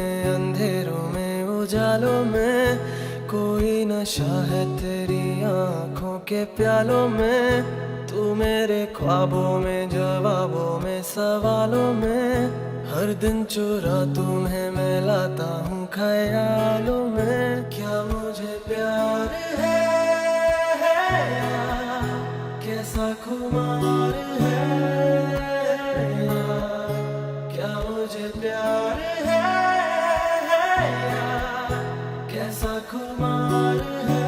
में अंधेरों में उजालों में, कोई नशा है तेरी आंखों के प्यालों में। तू मेरे ख्वाबों में, जवाबों में, सवालों में, हर दिन चुरा तुम्हें मैं लाता हूँ ख्यालों में। क्या मुझे प्यार है यार, कैसा खुमार है यार, क्या मुझे प्यार है यार, कैसा खुमार है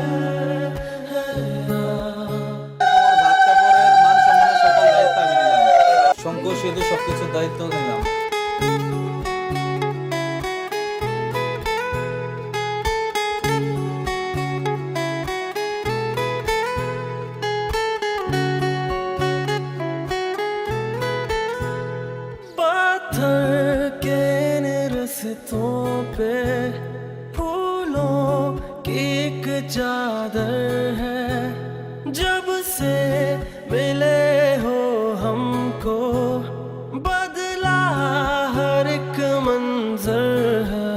ভাত কাপড়ের মান সম্মানের সকল দায়িত্ব আমি নিলাম। শঙ্কর সেতু সবকিছুর দায়িত্ব নিলাম। पत्थर के इन रस्तों पे फूलों की एक चादर है। जब से मिले हो हमको बदला हर एक मंजर है।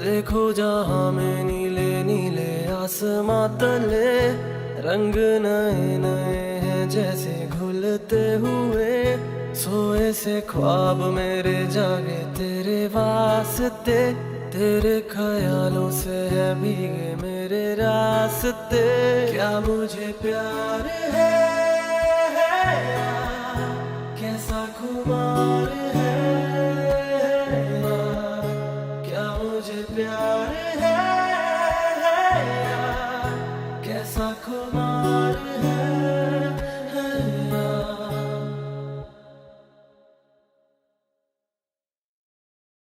देखो जहाँ में नीले नीले आसमां तले, रंग नए नए हैं जैसे घुलते हुए। सोए से ख्वाब मेरे जागे तेरे वास्ते, तेरे ख्यालों से है भीगे मेरे रास्ते। क्या मुझे प्यार है यार, कैसा खुमार है यार, क्या मुझे प्यार